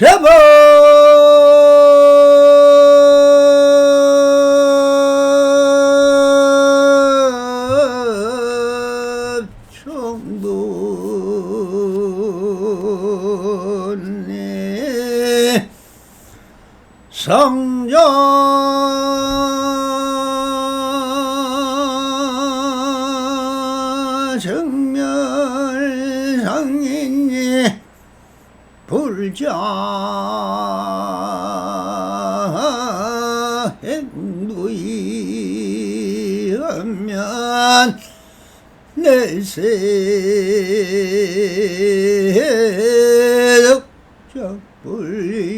제법 충분히 성자 정멸상인이 불자 행두이하면 내세 덕불이라나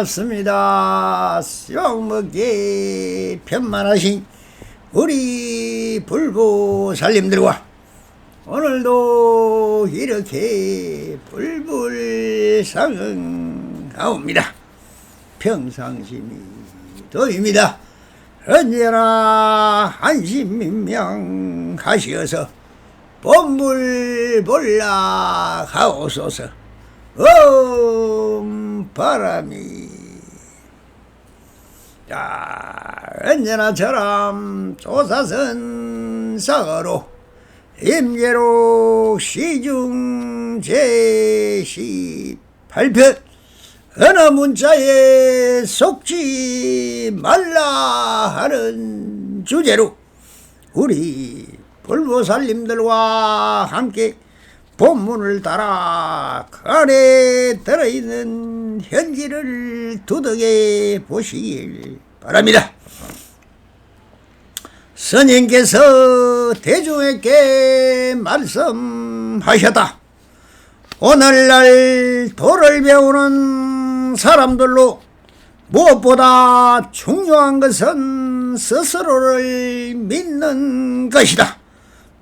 반갑습니다. 쑥먹기 편만하신 우리 불보살님들과 오늘도 이렇게 불불상응하옵니다. 평상심이 도입니다. 언제나 안심민명하시어서 본불볼락하옵소서. 바람이 언제나처럼 조사선상으로 임계로 시중 제시 발표 어느 문자에 속지 말라 하는 주제로 우리 불보살님들과 함께 본문을 따라 그 안에 들어있는 현지를 두둑해 보시길 바랍니다. 스님께서 대중에게 말씀하셨다. 오늘날 도를 배우는 사람들로 무엇보다 중요한 것은 스스로를 믿는 것이다.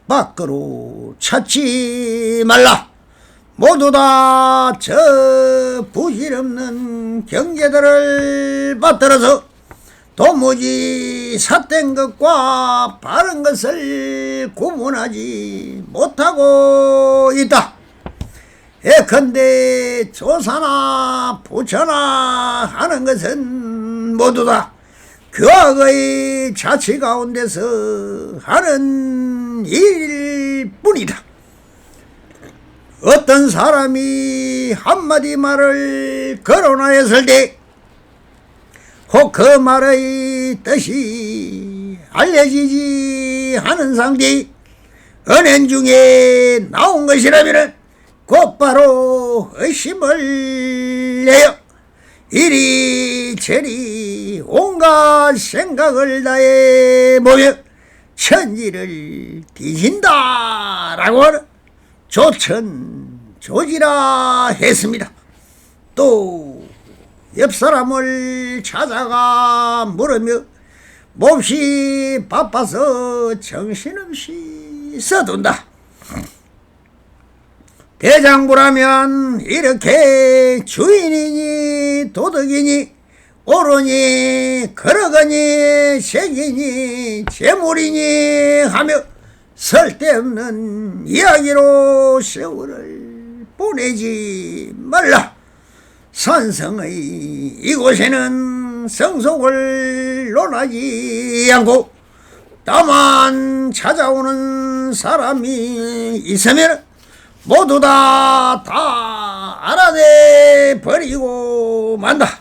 밖으로 찾지 말라. 모두 다 저 부질없는 경계들을 받들어서 도무지 삿된 것과 바른 것을 구분하지 못하고 있다. 예컨대 조사나 부처나 하는 것은 모두 다 교학의 자치 가운데서 하는 일일 뿐이다. 어떤 사람이 한마디 말을 거론하였을 때 혹 그 말의 뜻이 알려지지 않은 상태 은연중에 나온 것이라면 곧바로 의심을 내어 이리저리 온갖 생각을 다해 보며 천지를 뒤진다라고 하는 조천조지라 했습니다. 또 옆사람을 찾아가 물으며 몹시 바빠서 정신없이 써둔다. 대장부라면 이렇게 주인이니 도덕이니 옳으니 그러거니 색이니 재물이니 하며 쓸데없는 이야기로 세월을 보내지 말라. 산성의 이곳에는 성속을 논하지 않고 다만 찾아오는 사람이 있으면 모두 다 알아내 버리고 만다.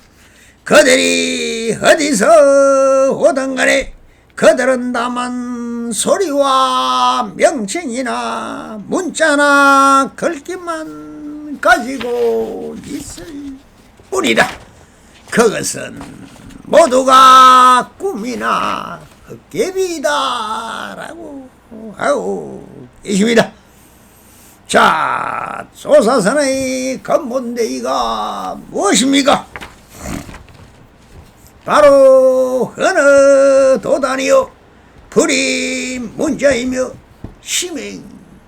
그들이 어디서 오든 간에 그들은 다만 소리와 명칭이나 문자나 글귀만 가지고 있을 뿐이다. 그것은 모두가 꿈이나 헛개비다라고 하고 계십니다. 자, 조사선의 근본대의가 무엇입니까? 바로 어느 도단이요 불이 문자이며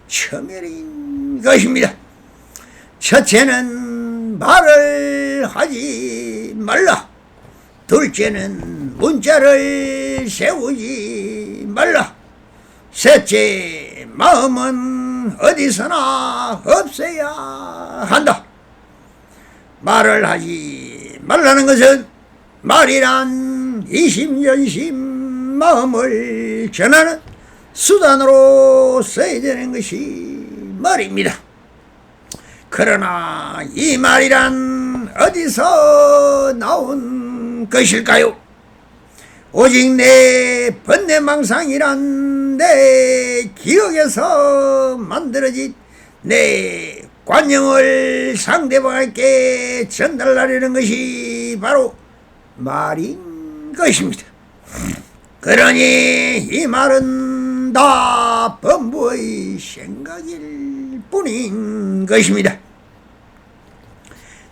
심행처멸인 것입니다. 첫째는 말을 하지 말라. 둘째는 문자를 세우지 말라. 셋째, 마음은 어디서나 없어야 한다. 말을 하지 말라는 것은 말이란 이심전심 마음을 전하는 수단으로 써야 되는 것이 말입니다. 그러나 이 말이란 어디서 나온 것일까요? 오직 내 번뇌망상이란 내 기억에서 만들어진 내 관념을 상대방에게 전달하려는 것이 바로 말인 것입니다. 그러니 이 말은 다 범부의 생각일 뿐인 것입니다.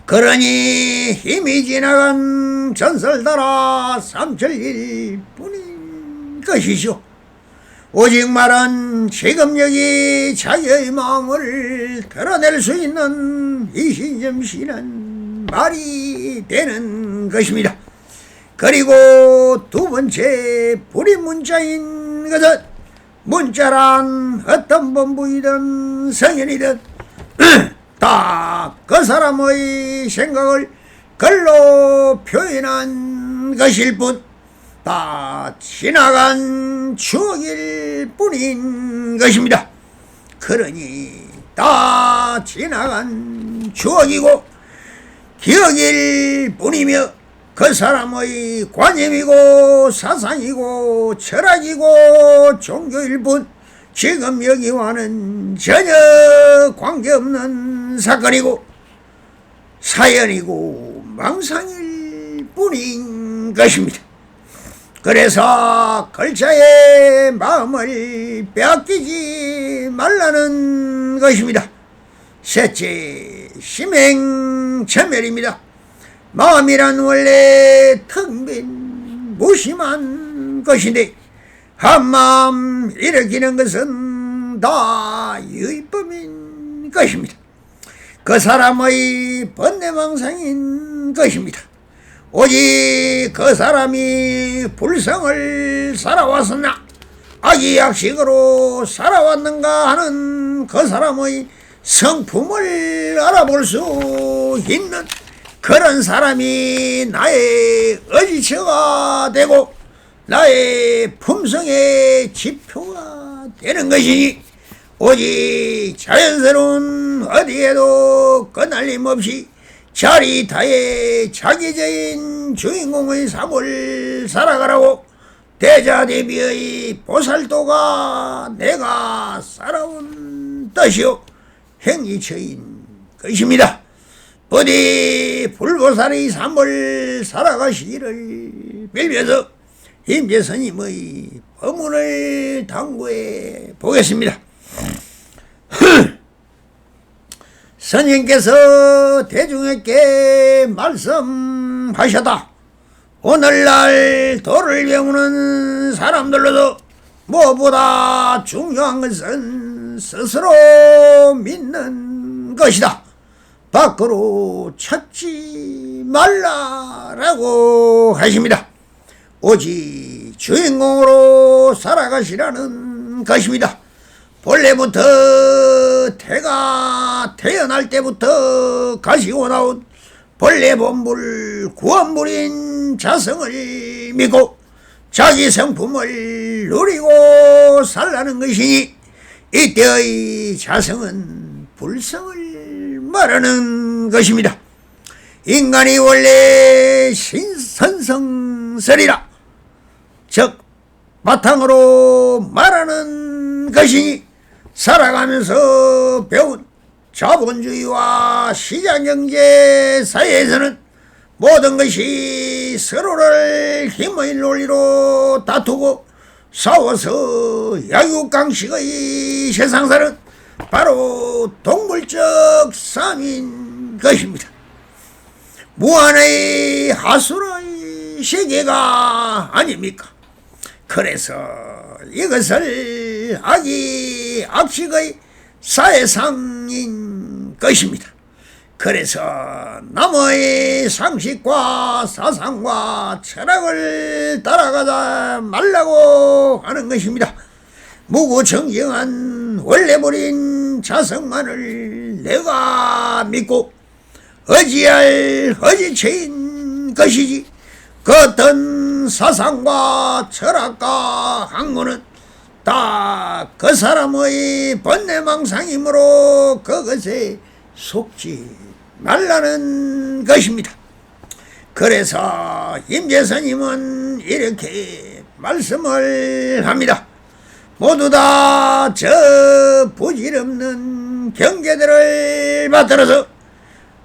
그러니 힘이 지나간 전설다라 삼천일 뿐인 것이죠. 오직 말은 지금 여기 자기의 마음을 드러낼 수 있는 이신점시는 말이 되는 것입니다. 그리고 두 번째 불이 문자인 것은 문자란 어떤 범부이든 성현이든 다 그 사람의 생각을 글로 표현한 것일 뿐 다 지나간 추억일 뿐인 것입니다. 그러니 다 지나간 추억이고 기억일 뿐이며 그 사람의 관념이고 사상이고 철학이고 종교일 뿐 지금 여기와는 전혀 관계없는 사건이고 사연이고 망상일 뿐인 것입니다. 그래서 글자의 마음을 빼앗기지 말라는 것입니다. 셋째, 심행처멸입니다. 마음이란 원래 텅 빈 무심한 것인데 한마음 일으키는 것은 다 유의법인 것입니다. 그 사람의 번뇌망상인 것입니다. 오직 그 사람이 불성을 살아왔으나 악의약식으로 살아왔는가 하는 그 사람의 성품을 알아볼 수 있는 그런 사람이 나의 의지처가 되고 나의 품성의 지표가 되는 것이니 오직 자연스러운 어디에도 끝날림없이 자리타의 자기적인 주인공의 삶을 살아가라고 대자대비의 보살도가 내가 살아온 뜻이요 행위처인 것입니다. 부디 불보살의 삶을 살아가시기를 빌면서 임재스님의 법문을 당부해 보겠습니다. 스님께서 대중에게 말씀하셨다. 오늘날 도를 배우는 사람들로도 무엇보다 중요한 것은 스스로 믿는 것이다. 밖으로 찾지 말라라고 하십니다. 오직 주인공으로 살아가시라는 것입니다. 본래부터 태가 태어날 때부터 가시고 나온 본래 본불 구원불인 자성을 믿고 자기 성품을 누리고 살라는 것이니 이때의 자성은 불성을 말하는 것입니다. 인간이 원래 신선성설이라 즉 바탕으로 말하는 것이니 살아가면서 배운 자본주의와 시장경제 사회에서는 모든 것이 서로를 힘의 논리로 다투고 싸워서 약육강식의 세상사는 바로 동물적 삶인 것입니다. 무한의 하수의 세계가 아닙니까? 그래서 이것을 악식의 사회상인 것입니다. 그래서 남의 상식과 사상과 철학을 따라가지 말라고 하는 것입니다. 무구청정한 원래버린 자성만을 내가 믿고 의지할 의지체인 것이지, 그 어떤 사상과 철학과 학문은 다 그 사람의 번뇌망상이므로 그것에 속지 말라는 것입니다. 그래서 임재스님은 이렇게 말씀을 합니다. 모두 다 저 부질없는 경계들을 받들어서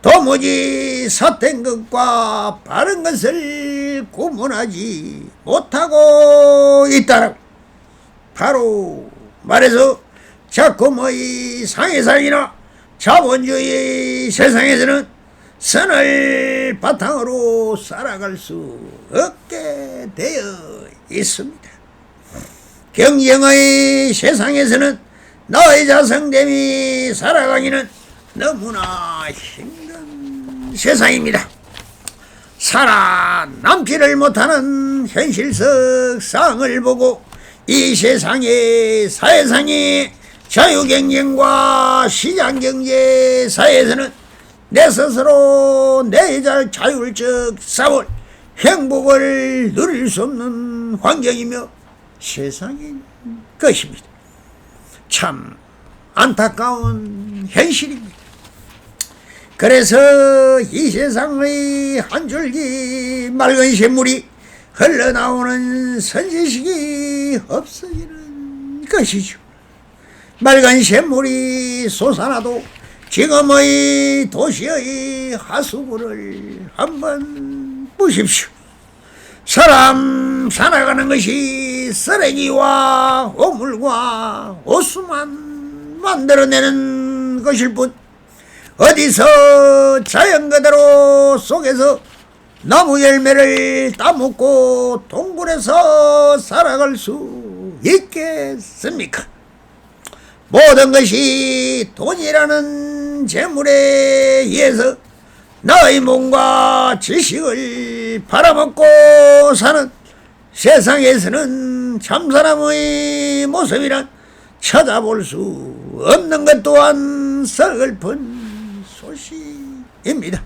도무지 삿된 것과 바른 것을 구분하지 못하고 있다라고. 바로 말해서 작품의 상해상이나 자본주의 세상에서는 선을 바탕으로 살아갈 수 없게 되어 있습니다. 경쟁의 세상에서는 나의 자성됨이 살아가기는 너무나 힘든 세상입니다. 살아남지를 못하는 현실적 상을 보고 이 세상의 사회상의 자유경쟁과 시장경제 사회에서는 내 스스로 내 자율적 사원 행복을 누릴 수 없는 환경이며 세상인 것입니다. 참 안타까운 현실입니다. 그래서 이 세상의 한 줄기 맑은 샘물이 흘러나오는 선지식이 없어지는 것이죠. 맑은 샘물이 솟아나도 지금의 도시의 하수구를 한번 보십시오. 사람 살아가는 것이 쓰레기와 오물과 오수만 만들어내는 것일 뿐, 어디서 자연 그대로 속에서 나무 열매를 따먹고 동굴에서 살아갈 수 있겠습니까? 모든 것이 돈이라는 재물에 의해서 나의 몸과 지식을 팔아먹고 사는 세상에서는 참사람의 모습이란 찾아볼 수 없는 것 또한 서글픈 소식입니다.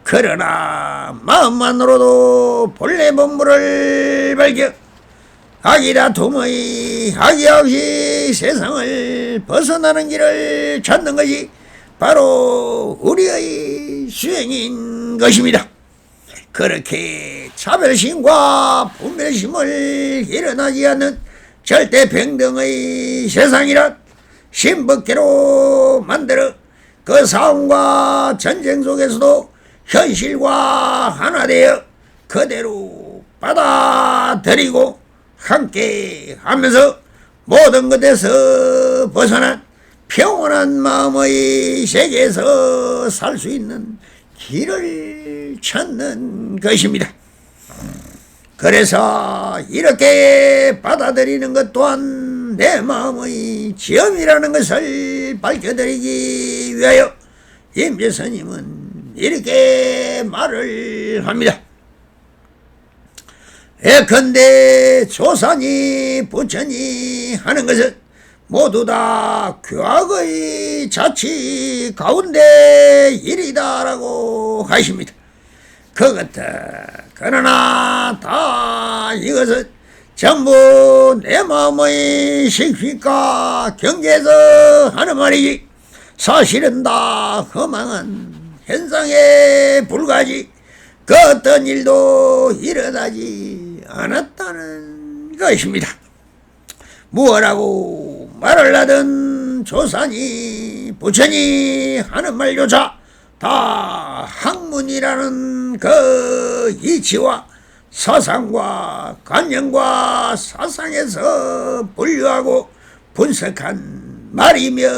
그러나 마음만으로도 본래 본물을 발견, 악이다툼의 악이 없이 세상을 벗어나는 길을 찾는 것이 바로 우리의 수행인 것입니다. 그렇게 차별심과 분별심을 일어나지 않는 절대 평등의 세상이란 신법계로 만들어 그 싸움과 전쟁 속에서도 현실과 하나 되어 그대로 받아들이고 함께 하면서 모든 것에서 벗어난 평온한 마음의 세계에서 살 수 있는 길을 찾는 것입니다. 그래서 이렇게 받아들이는 것 또한 내 마음의 지엄이라는 것을 밝혀드리기 위하여 임재스님은 이렇게 말을 합니다. 예컨대 조상이 부처니 하는 것은 모두 다 교학의 자치 가운데 일이다라고 하십니다. 그러나 다 이것은 전부 내 마음의 식식과 경계에서 하는 말이지, 사실은 다 허망한 현상에 불과하지 그 어떤 일도 일어나지 않았다는 것입니다. 무엇라고 말을 하든 조상이 부처니 하는 말조차 다 학문이라는 그 이치와 사상과 관념과 사상에서 분류하고 분석한 말이며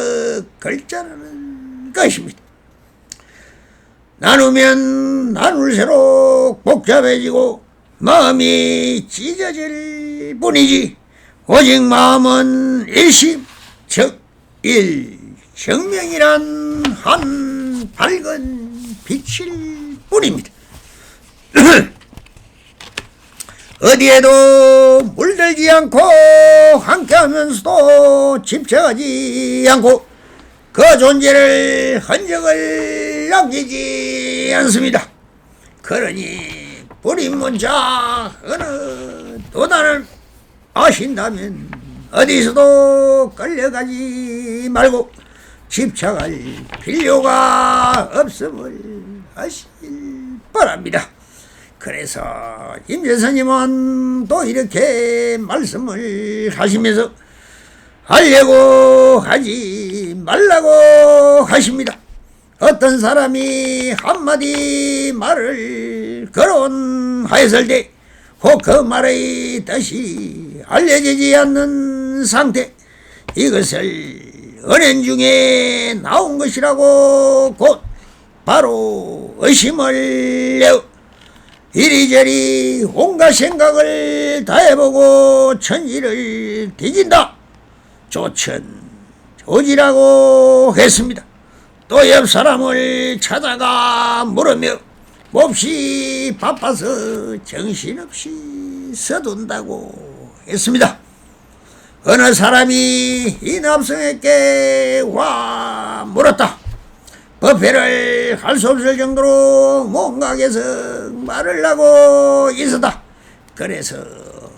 글자라는 것입니다. 나누면 나눌수록 복잡해지고 마음이 찢어질 뿐이지 오직 마음은 일심 즉 일정명이란 한 밝은 빛일 뿐입니다. 어디에도 물들지 않고 함께하면서도 집착하지 않고 그 존재를 흔적을 남기지 않습니다. 그러니 불임문자 어느 도단을 아신다면 어디서도 끌려가지 말고 집착할 필요가 없음을 아시길 바랍니다. 그래서 임재스님은 또 이렇게 말씀을 하시면서 하려고 하지 말라고 하십니다. 어떤 사람이 한마디 말을 거론하였을 때 혹 그 말의 뜻이 알려지지 않는 상태, 이것을 은연중에 나온 것이라고 곧 바로 의심을 내어 이리저리 온갖 생각을 다해보고 천지를 뒤진다 조천조지라고 했습니다. 또 옆 사람을 찾아가 물으며 몹시 바빠서 정신없이 서둔다고 했습니다. 어느 사람이 이 남성에게 와 물었다. 법회를 할 수 없을 정도로 뭔가에서 말을 하고 있었다. 그래서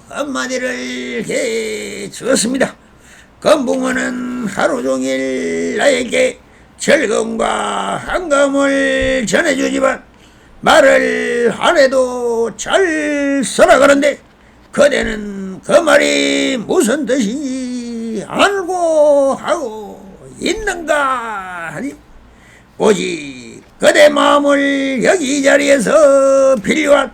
한마디를 해 주었습니다. 건붕어는 하루 종일 나에게 즐거움과 한감을 전해주지만 말을 안 해도 잘 살아가는데 그대는 그 말이 무슨 뜻인지 알고 하고 있는가 하니 오직 그대 마음을 여기 이 자리에서 필요한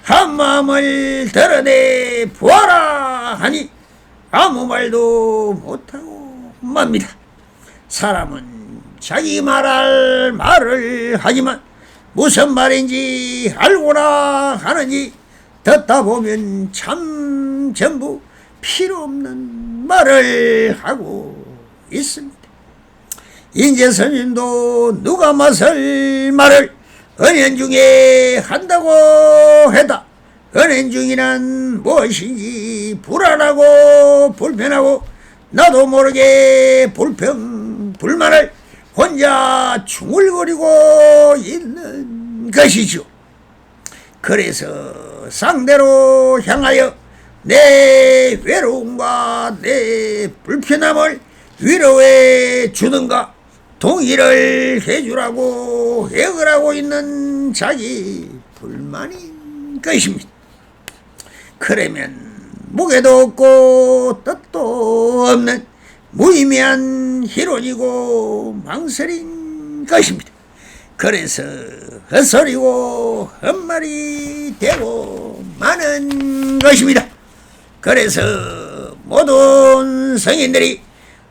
한 마음을 드러내 보아라 하니 아무 말도 못하고 맙니다. 사람은 자기 말할 말을 하지만 무슨 말인지 알고나 하는지 듣다 보면 참 전부 필요 없는 말을 하고 있습니다. 인재스님도 누가 맞설 말을 은연중에 한다고 했다. 은연중이란 무엇인지 불안하고 불편하고 나도 모르게 불평불만을 혼자 중얼거리고 있는 것이죠. 그래서 상대로 향하여 내 외로움과 내 불편함을 위로해 주든가 동의를 해주라고 애걸하고 있는 자기 불만인 것입니다. 그러면 무게도 없고 뜻도 없는 무의미한 희론이고 망설인 것입니다. 그래서 헛소리고 헛말이 되고 많은 것입니다. 그래서 모든 성인들이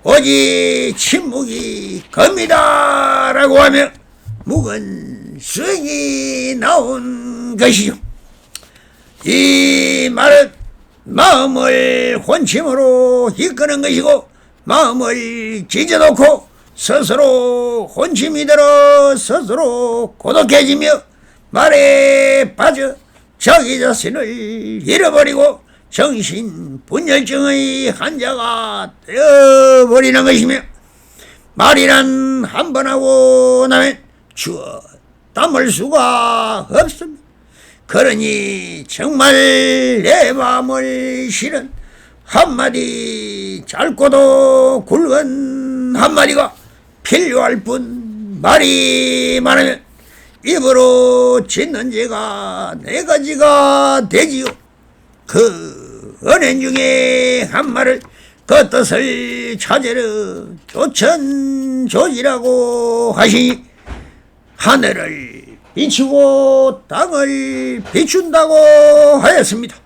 오직 침묵이 겁니다라고 하며 묵은 수행이 나온 것이죠. 이 말은 마음을 혼침으로 이끄는 것이고 마음을 찢어놓고 스스로 혼침이 들어 스스로 고독해지며 말에 빠져 자기 자신을 잃어버리고 정신분열증의 환자가 되어버리는 것이며 말이란 한 번 하고 나면 주어 담을 수가 없습니다. 그러니 정말 내 마음을 실은 한마디 짧고도 굵은 한마디가 필요할 뿐 말이 많으면 입으로 짓는 죄가 네 가지가 되지요. 그 은행 중에 한 말을 그 뜻을 찾으려 조천조지라고 하시니 하늘을 비추고 땅을 비춘다고 하였습니다.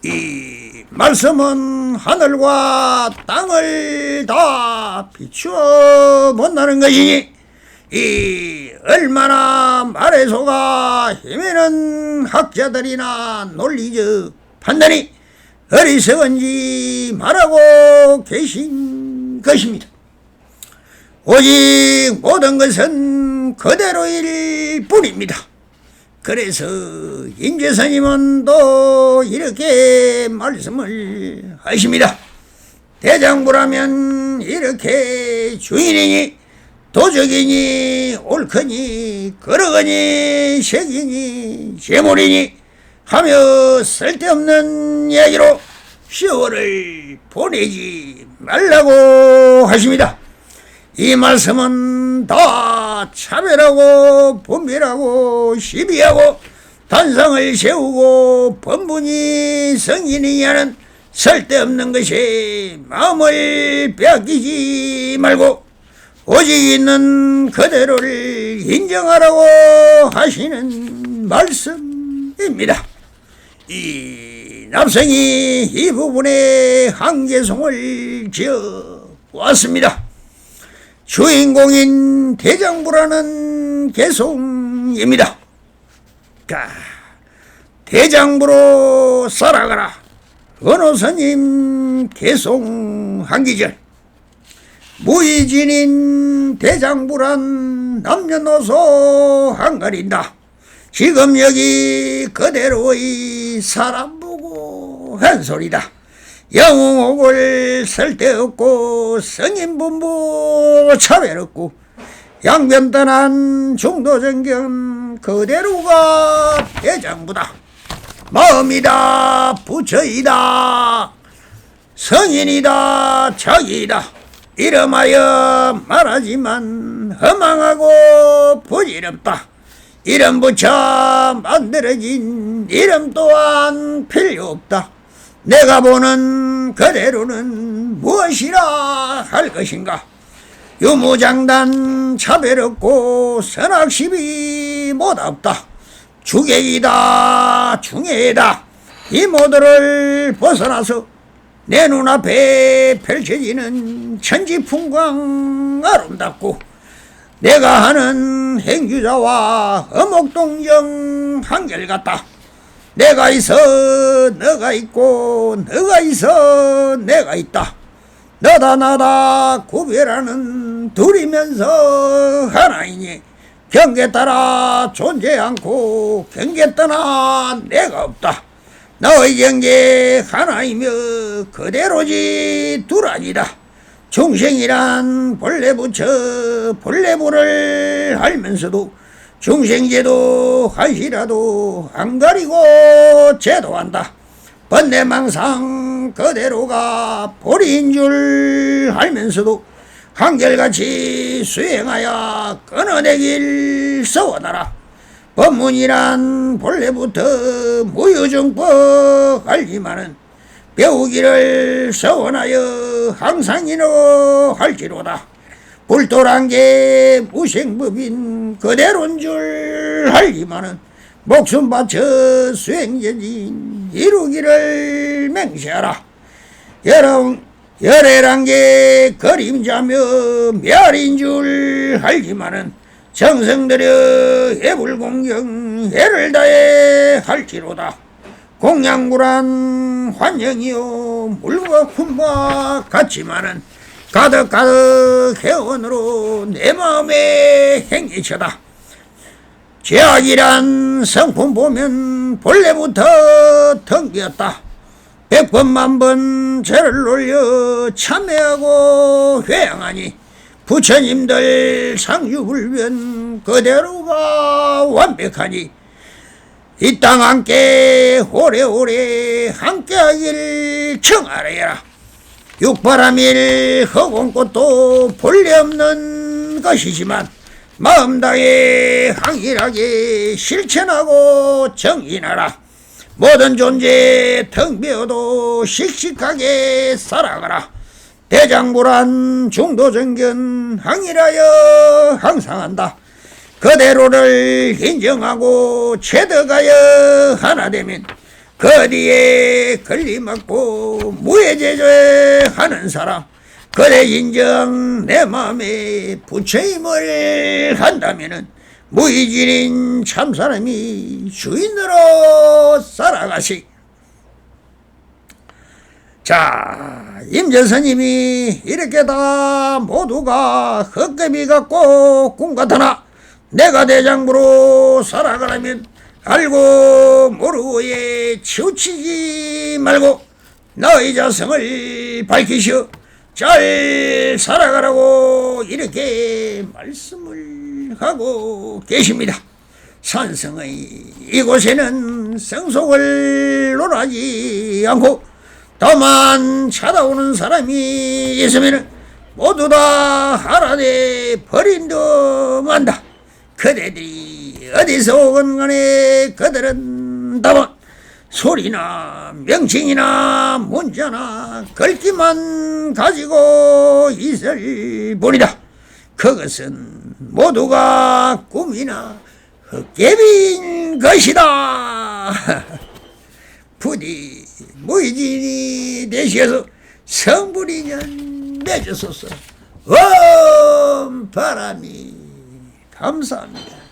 이 말씀은 하늘과 땅을 다 비추어 본다는 것이니 이 얼마나 말에 속아 헤매는 학자들이나 논리적 판단이 어리석은지 말하고 계신 것입니다. 오직 모든 것은 그대로일 뿐입니다. 그래서 인재스님은 또 이렇게 말씀을 하십니다. 대장부라면 이렇게 주인이니 도적이니 옳거니 그러거니 색이니 재물이니 하며 쓸데없는 이야기로 세월을 보내지 말라고 하십니다. 이 말씀은 다 차별하고 분별하고 시비하고 단상을 세우고 번분이 성인이냐는 쓸데없는 것에 마음을 빼앗기지 말고 오직 있는 그대로를 인정하라고 하시는 말씀입니다. 이 납성이 이 부분에 한계송을 지어 보았습니다. 주인공인 대장부라는 개송입니다. 자, 대장부로 살아가라. 은호스님 개송 한기절. 무의진인 대장부란 남녀노소 한가린다. 지금 여기 그대로의 사람 보고 한 소리다. 영웅옥을 쓸데없고 성인분부 차별없고 양변떠난 중도정견 그대로가 대장부다. 마음이다 부처이다 성인이다 자기이다. 이름하여 말하지만 허망하고 부질없다. 이름 붙여 만들어진 이름 또한 필요 없다. 내가 보는 그대로는 무엇이라 할 것인가. 유무장단 차별없고 선악시비 못없다. 주객이다 중애이다. 이 모두를 벗어나서 내 눈앞에 펼쳐지는 천지풍광 아름답고 내가 하는 행주자와 어목동정 한결같다. 내가 있어 너가 있고 너가 있어 내가 있다. 너다 나다 구별하는 둘이면서 하나이니 경계 따라 존재 않고 경계 떠나 내가 없다. 너의 경계 하나이며 그대로지 둘 아니다. 중생이란 본래 부처 본래부를 알면서도 중생제도 한시라도 안 가리고 제도한다. 번뇌망상 그대로가 보리인 줄 알면서도 한결같이 수행하여 끊어내길 서원하라. 법문이란 본래부터 무유정법 알지만은 배우기를 서원하여 항상 이노 할지로다. 불도란게 무생법인 그대로인 줄 알지만은 목숨 바쳐 수행전진 이루기를 맹세하라. 열애란게 그림자며 멸인 줄 알지만은 정성들여 해불공경 해를 다해 할지로다. 공양구란 환영이요 물과 품과 같지만은 가득가득 회원으로 내 마음에 행위쳐다. 제약이란 성품 보면 본래부터 텅비었다. 100번 만번 죄를 올려 참회하고 회양하니 부처님들 상주불변 그대로가 완벽하니 이 땅 함께 오래오래 함께하길 청하래라. 육바람일 허공꽃도 본래 없는 것이지만 마음다해 항일하게 실천하고 정진하라. 모든 존재 텅 비어도 씩씩하게 살아가라. 대장부란 중도정견 항일하여 항상한다. 그대로를 인정하고 체득하여 하나 되면 그 뒤에 걸림없고 무해제조하는 사람 그래 인정 내 마음에 부처임을 한다면은 무의진인 참사람이 주인으로 살아가시. 자, 임전스님이 이렇게 다 모두가 헛개비 같고 꿈 같으나 내가 대장부로 살아가려면 알고 모르고에 치우치지 말고 너의 자성을 밝히시어 잘 살아가라고 이렇게 말씀을 하고 계십니다. 산성의 이곳에는 성속을 논하지 않고 다만 찾아오는 사람이 있으면 모두 다 하라되 버린다 만다. 그대들이 어디서 오건 간에 그들은 다만 소리나 명칭이나 문자나 글귀만 가지고 있을 뿐이다. 그것은 모두가 꿈이나 헛개비인 것이다. 부디 무의진이 되셔서 성불인연 맺으소서. 바람이 감사합니다.